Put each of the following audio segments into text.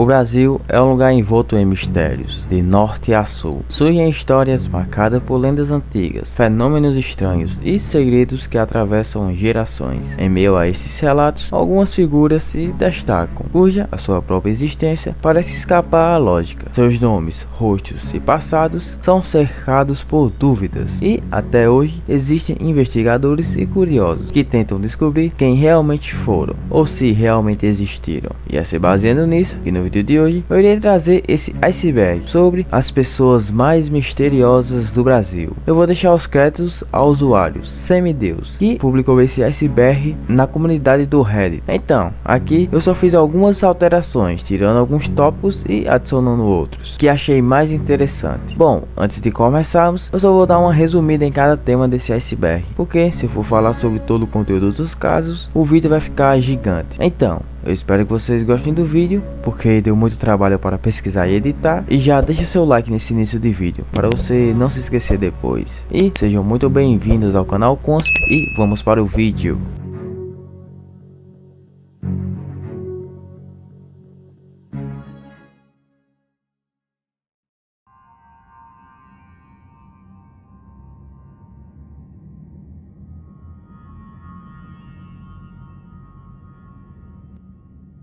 O Brasil é um lugar envolto em mistérios, de norte a sul. Surgem histórias marcadas por lendas antigas, fenômenos estranhos e segredos que atravessam gerações. Em meio a esses relatos, algumas figuras se destacam, cuja a sua própria existência parece escapar à lógica. Seus nomes, rostos e passados são cercados por dúvidas e, até hoje, existem investigadores e curiosos que tentam descobrir quem realmente foram ou se realmente existiram. E é se baseando nisso que no vídeo de hoje eu irei trazer esse iceberg sobre as pessoas mais misteriosas do Brasil. Eu vou deixar os créditos ao usuário Semideus, que publicou esse iceberg na comunidade do Reddit. Então, aqui eu só fiz algumas alterações, tirando alguns tópicos e adicionando outros, que achei mais interessante. Bom, antes de começarmos, eu só vou dar uma resumida em cada tema desse iceberg, porque se for falar sobre todo o conteúdo dos casos, o vídeo vai ficar gigante. Então, eu espero que vocês gostem do vídeo, porque deu muito trabalho para pesquisar e editar. E já deixa seu like nesse início de vídeo, para você não se esquecer depois. E sejam muito bem-vindos ao canal Consp e vamos para o vídeo.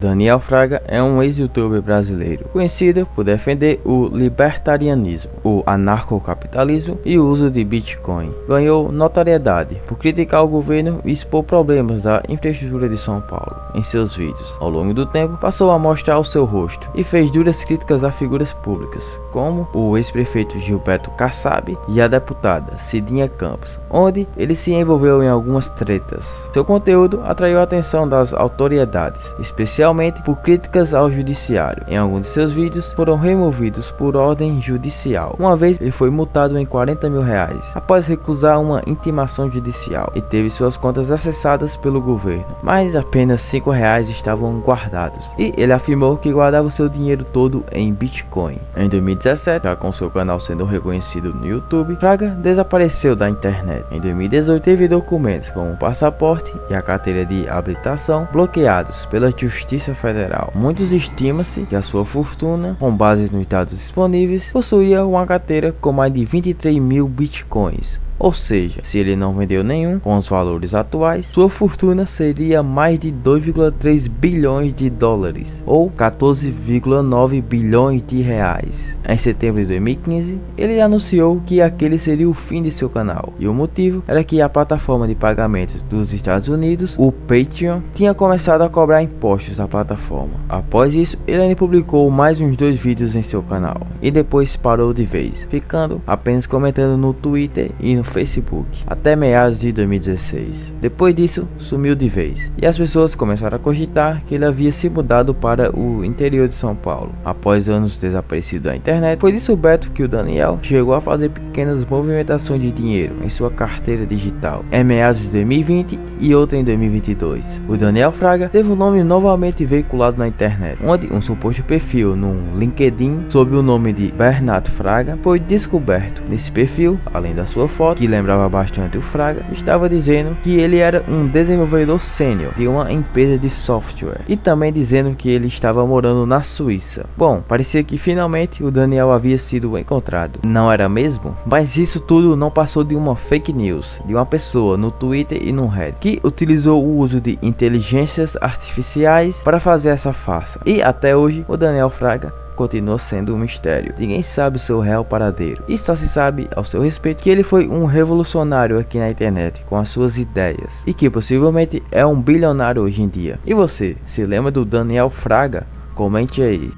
Daniel Fraga é um ex-youtuber brasileiro, conhecido por defender o libertarianismo, o anarcocapitalismo e o uso de Bitcoin. Ganhou notoriedade por criticar o governo e expor problemas da infraestrutura de São Paulo em seus vídeos. Ao longo do tempo, passou a mostrar o seu rosto e fez duras críticas a figuras públicas, como o ex-prefeito Gilberto Kassab e a deputada Cidinha Campos, onde ele se envolveu em algumas tretas. Seu conteúdo atraiu a atenção das autoridades, especialmente por críticas ao judiciário. Em alguns de seus vídeos foram removidos por ordem judicial. Uma vez ele foi multado em R$40 mil após recusar uma intimação judicial e teve suas contas acessadas pelo governo, mas apenas R$5 estavam guardados, e ele afirmou que guardava o seu dinheiro todo em Bitcoin. Em 2017, já com seu canal sendo reconhecido no YouTube, Fraga desapareceu da internet. Em 2018 teve documentos como o passaporte e a carteira de habilitação bloqueados pela Justiça Federal. Muitos estima-se que a sua fortuna, com base nos dados disponíveis, possuía uma carteira com mais de 23 mil bitcoins. Ou seja, se ele não vendeu nenhum, com os valores atuais, sua fortuna seria mais de 2,3 bilhões de dólares, ou 14,9 bilhões de reais. Em setembro de 2015, ele anunciou que aquele seria o fim de seu canal, e o motivo era que a plataforma de pagamentos dos Estados Unidos, o Patreon, tinha começado a cobrar impostos à plataforma. Após isso, ele ainda publicou mais uns 2 vídeos em seu canal, e depois parou de vez, ficando apenas comentando no Twitter e no Facebook, até meados de 2016. Depois disso, sumiu de vez, e as pessoas começaram a cogitar que ele havia se mudado para o interior de São Paulo. Após anos desaparecido da internet, foi descoberto que o Daniel chegou a fazer pequenas movimentações de dinheiro em sua carteira digital, em meados de 2020 e outra em 2022. O Daniel Fraga teve o nome novamente veiculado na internet, onde um suposto perfil no LinkedIn sob o nome de Bernardo Fraga foi descoberto. Nesse perfil, além da sua foto, que lembrava bastante o Fraga, estava dizendo que ele era um desenvolvedor sênior de uma empresa de software, e também dizendo que ele estava morando na Suíça. Bom, parecia que finalmente o Daniel havia sido encontrado. Não era mesmo? Mas isso tudo não passou de uma fake news de uma pessoa no Twitter e no Reddit, que utilizou o uso de inteligências artificiais para fazer essa farsa. E até hoje o Daniel Fraga continua sendo um mistério. Ninguém sabe o seu real paradeiro, e só se sabe ao seu respeito que ele foi um revolucionário aqui na internet com as suas ideias, e que possivelmente é um bilionário hoje em dia. E você, se lembra do Daniel Fraga? Comente aí.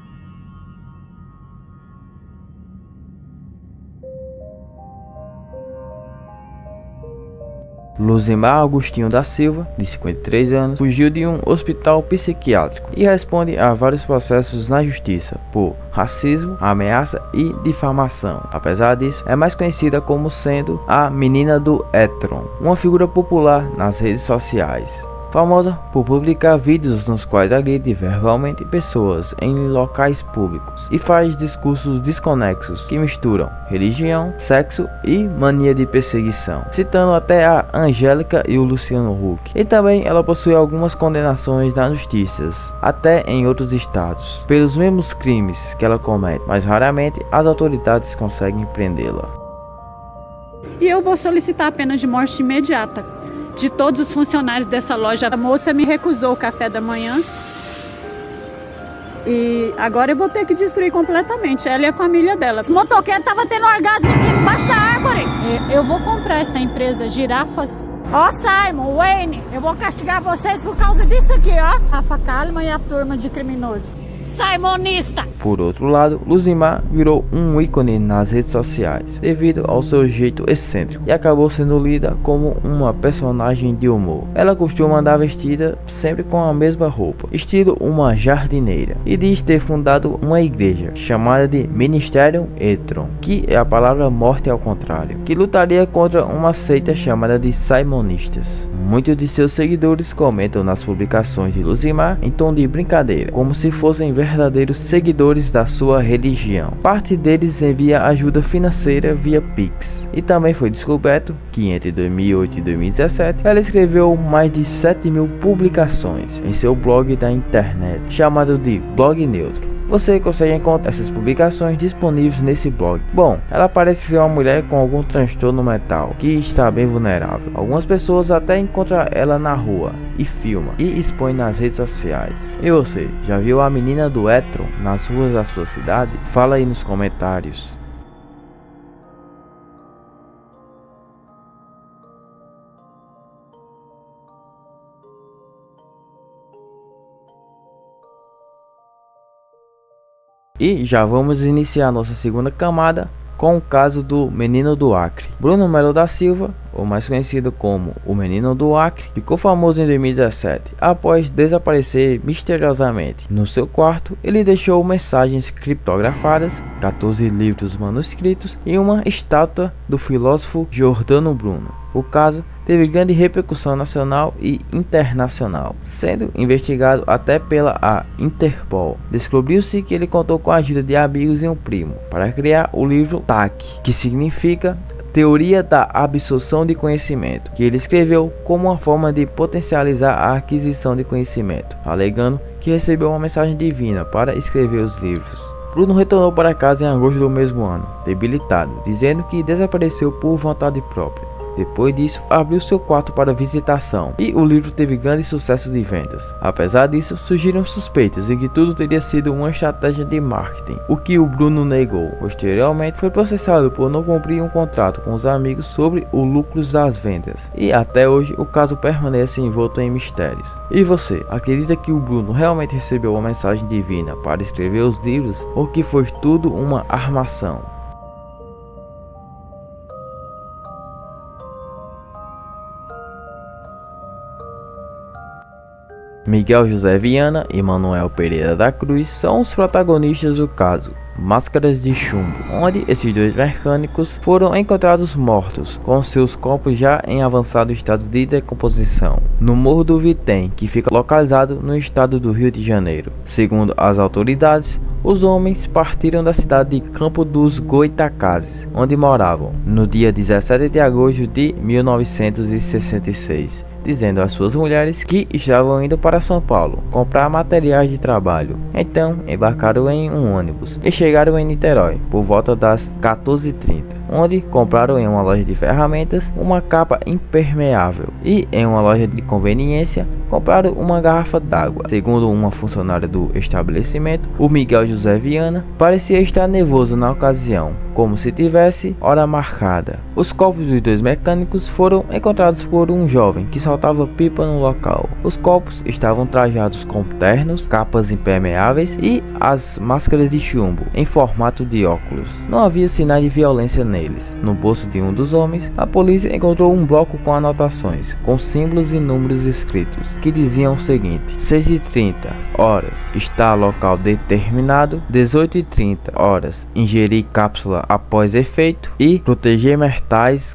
Luzimar Augustinho da Silva, de 53 anos, fugiu de um hospital psiquiátrico e responde a vários processos na justiça por racismo, ameaça e difamação. Apesar disso, é mais conhecida como sendo a menina do Etron, uma figura popular nas redes sociais. famosa por publicar vídeos nos quais agride verbalmente pessoas em locais públicos e faz discursos desconexos que misturam religião, sexo e mania de perseguição, citando até a Angélica e o Luciano Huck. E também ela possui algumas condenações nas justiças, até em outros estados, pelos mesmos crimes que ela comete, mas raramente as autoridades conseguem prendê-la. E eu vou solicitar a pena de morte imediata de todos os funcionários dessa loja. A moça me recusou o café da manhã e agora eu vou ter que destruir completamente ela e a família dela. O motoqueiro tava tendo orgasmo embaixo da árvore. Eu vou comprar essa empresa Girafas. Ó, Simon, Wayne, eu vou castigar vocês por causa disso aqui, ó. Rafa Kalimann e a turma de criminosos. Simonista! Por outro lado, Luzimar virou um ícone nas redes sociais devido ao seu jeito excêntrico e acabou sendo lida como uma personagem de humor. Ela costuma andar vestida sempre com a mesma roupa, estilo uma jardineira, e diz ter fundado uma igreja chamada de Ministério Etron, que é a palavra morte ao contrário, que lutaria contra uma seita chamada de Simonistas. Muitos de seus seguidores comentam nas publicações de Luzimar em tom de brincadeira, como se fossem verdadeiros seguidores da sua religião. Parte deles envia ajuda financeira via Pix. E também foi descoberto que entre 2008 e 2017 ela escreveu mais de 7.000 publicações em seu blog da internet, chamado de Blog Neutro. Você consegue encontrar essas publicações disponíveis nesse blog. Bom, ela parece ser uma mulher com algum transtorno mental, que está bem vulnerável. Algumas pessoas até encontram ela na rua e filma e expõe nas redes sociais. E você, já viu a menina do Etron nas ruas da sua cidade? Fala aí nos comentários. E já vamos iniciar nossa segunda camada com o caso do Menino do Acre. Bruno Melo da Silva, ou mais conhecido como o Menino do Acre, ficou famoso em 2017 após desaparecer misteriosamente. No seu quarto, ele deixou mensagens criptografadas, 14 livros manuscritos e uma estátua do filósofo Giordano Bruno. O caso teve grande repercussão nacional e internacional, sendo investigado até pela Interpol. Descobriu-se que ele contou com a ajuda de amigos e um primo para criar o livro TAC, que significa Teoria da Absorção de Conhecimento, que ele escreveu como uma forma de potencializar a aquisição de conhecimento, alegando que recebeu uma mensagem divina para escrever os livros. Bruno retornou para casa em agosto do mesmo ano, debilitado, dizendo que desapareceu por vontade própria. Depois disso, abriu seu quarto para visitação e o livro teve grande sucesso de vendas. Apesar disso, surgiram suspeitas de que tudo teria sido uma estratégia de marketing, o que o Bruno negou. Posteriormente, foi processado por não cumprir um contrato com os amigos sobre os lucros das vendas. E até hoje, o caso permanece envolto em mistérios. E você, acredita que o Bruno realmente recebeu uma mensagem divina para escrever os livros ou que foi tudo uma armação? Miguel José Viana e Manuel Pereira da Cruz são os protagonistas do caso Máscaras de Chumbo, onde esses dois mecânicos foram encontrados mortos, com seus corpos já em avançado estado de decomposição, no Morro do Vitem, que fica localizado no estado do Rio de Janeiro. Segundo as autoridades, os homens partiram da cidade de Campo dos Goitacazes, onde moravam, no dia 17 de agosto de 1966. Dizendo às suas mulheres que estavam indo para São Paulo comprar materiais de trabalho. Então embarcaram em um ônibus e chegaram em Niterói por volta das 14h30, onde compraram em uma loja de ferramentas uma capa impermeável e em uma loja de conveniência compraram uma garrafa d'água. Segundo uma funcionária do estabelecimento, o Miguel José Viana parecia estar nervoso na ocasião, como se tivesse hora marcada. Os corpos dos dois mecânicos foram encontrados por um jovem que soltava pipa no local. Os corpos estavam trajados com ternos, capas impermeáveis e as máscaras de chumbo em formato de óculos. Não havia sinais de violência neles. No bolso de um dos homens, a polícia encontrou um bloco com anotações, com símbolos e números escritos, que diziam o seguinte: 6h30 horas, está local determinado, 18h30 horas, ingerir cápsula após efeito e proteger metais,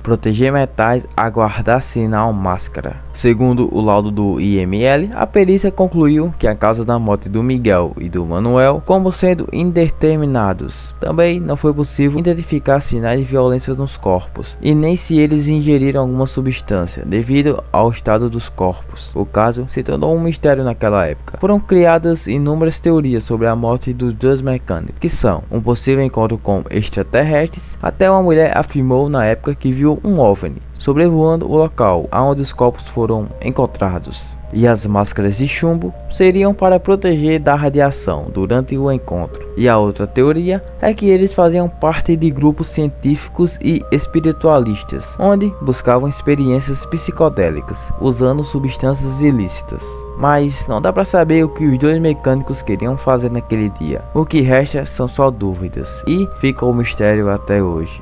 aguardar sinal máscara. Segundo o laudo do IML, a perícia concluiu que a causa da morte do Miguel e do Manuel como sendo indeterminados. Também não foi possível identificar sinais de violência nos corpos e nem se eles ingeriram alguma substância devido ao estado dos corpos. O caso se tornou um mistério naquela época. Foram criadas inúmeras teorias sobre a morte dos dois mecânicos, que são um possível encontro com extraterrestres, até uma mulher afirmou na época que viu um OVNI sobrevoando o local onde os corpos foram encontrados. E as máscaras de chumbo seriam para proteger da radiação durante o encontro. E a outra teoria é que eles faziam parte de grupos científicos e espiritualistas, onde buscavam experiências psicodélicas, usando substâncias ilícitas. Mas não dá para saber o que os dois mecânicos queriam fazer naquele dia. O que resta são só dúvidas, e fica o mistério até hoje.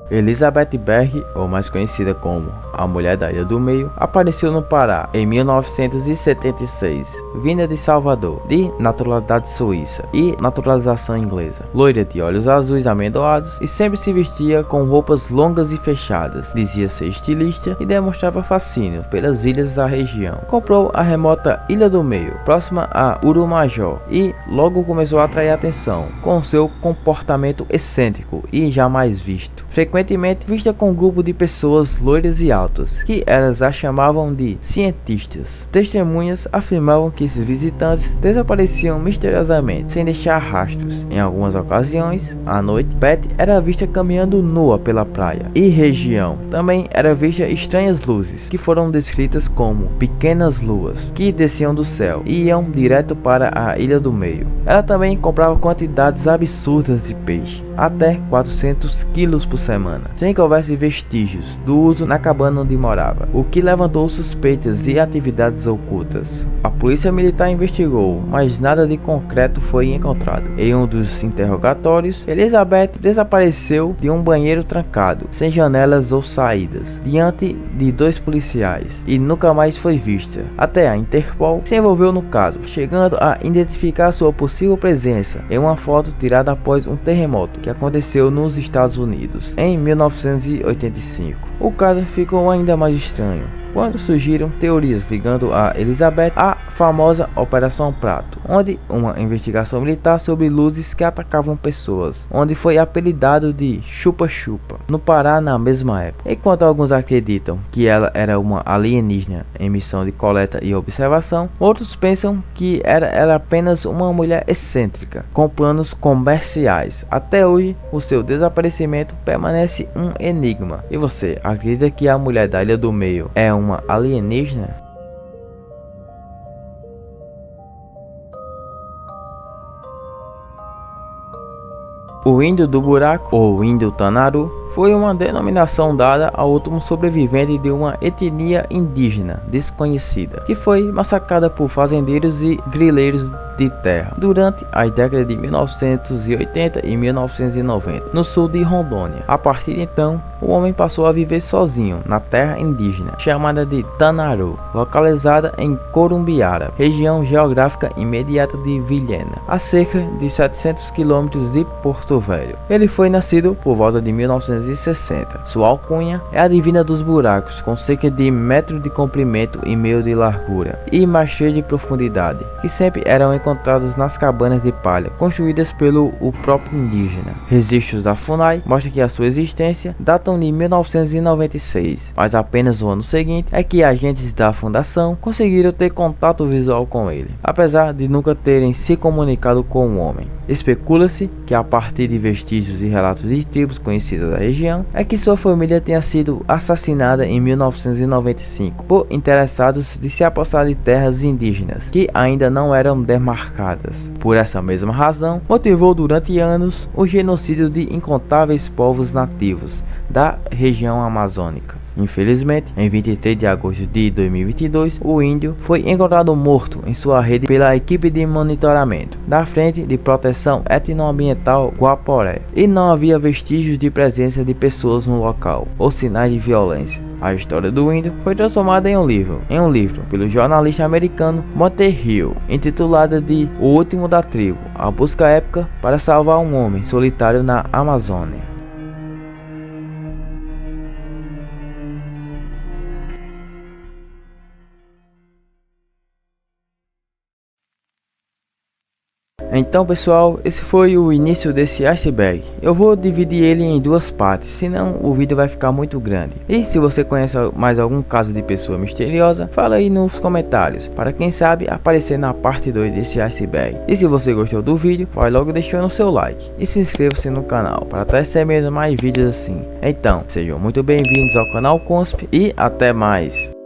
Elizabeth Berg, ou mais conhecida como a Mulher da Ilha do Meio, apareceu no Pará em 1976, vinda de Salvador, de naturalidade suíça e naturalização inglesa. Loira de olhos azuis amendoados e sempre se vestia com roupas longas e fechadas. Dizia ser estilista e demonstrava fascínio pelas ilhas da região. Comprou a remota Ilha do Meio, próxima a Urumajó, e logo começou a atrair atenção com seu comportamento excêntrico e jamais visto. Frequentemente vista com um grupo de pessoas loiras e altas, que elas a chamavam de cientistas. Testemunhas afirmavam que esses visitantes desapareciam misteriosamente, sem deixar rastros. Em algumas ocasiões, à noite, Beth era vista caminhando nua pela praia e região. Também era vista estranhas luzes, que foram descritas como pequenas luas, que desciam do céu e iam direto para a Ilha do Meio. Ela também comprava quantidades absurdas de peixe, até 400 quilos por semana, sem que houvesse vestígios do uso na cabana onde morava, o que levantou suspeitas de atividades ocultas. A polícia militar investigou, mas nada de concreto foi encontrado. Em um dos interrogatórios, Elizabeth desapareceu de um banheiro trancado, sem janelas ou saídas, diante de dois policiais, e nunca mais foi vista. Até a Interpol se envolveu no caso, chegando a identificar sua possível presença em uma foto tirada após um terremoto que aconteceu nos Estados Unidos em 1985. O caso ficou ainda mais estranho quando surgiram teorias ligando a Elizabeth à famosa Operação Prato, onde uma investigação militar sobre luzes que atacavam pessoas, onde foi apelidado de Chupa-Chupa, no Pará na mesma época. Enquanto alguns acreditam que ela era uma alienígena em missão de coleta e observação, outros pensam que era apenas uma mulher excêntrica, com planos comerciais. Até hoje, o seu desaparecimento permanece um enigma. E você, acredita que a Mulher da Ilha do Meio é uma alienígena? O índio do buraco, ou índio Tanaru, foi uma denominação dada ao último sobrevivente de uma etnia indígena desconhecida, que foi massacrada por fazendeiros e grileiros de terra durante as décadas de 1980 e 1990, no sul de Rondônia. A partir de então, o homem passou a viver sozinho na terra indígena, chamada de Tanaru, localizada em Corumbiara, região geográfica imediata de Vilhena, a cerca de 700 km de Porto Velho. Ele foi nascido por volta de 1960. Sua alcunha é a Divina dos Buracos, com cerca de 1 metro de comprimento e meio de largura e mais cheio de profundidade, que sempre eram encontrados nas cabanas de palha construídas pelo próprio indígena. Registros da FUNAI mostram que a sua existência datam de 1996, mas apenas no ano seguinte é que agentes da fundação conseguiram ter contato visual com ele, apesar de nunca terem se comunicado com o homem. Especula-se que, a partir de vestígios e relatos de tribos conhecidas da região, é que sua família tenha sido assassinada em 1995 por interessados de se apossar de terras indígenas que ainda não eram demarcadas. Por essa mesma razão, motivou durante anos o genocídio de incontáveis povos nativos da região amazônica. Infelizmente, em 23 de agosto de 2022, o índio foi encontrado morto em sua rede pela equipe de monitoramento da Frente de Proteção Etnoambiental Guaporé, e não havia vestígios de presença de pessoas no local ou sinais de violência. A história do índio foi transformada em um livro pelo jornalista americano Monte Hill, intitulada de O Último da Tribo, a busca épica para salvar um homem solitário na Amazônia. Então pessoal, esse foi o início desse iceberg. Eu vou dividir ele em duas partes, senão o vídeo vai ficar muito grande. E se você conhece mais algum caso de pessoa misteriosa, fala aí nos comentários, para quem sabe aparecer na parte 2 desse iceberg. E se você gostou do vídeo, vai logo deixando o seu like e se inscreva-se no canal para estar recebendo mais vídeos assim. Então, sejam muito bem-vindos ao canal Consp e até mais.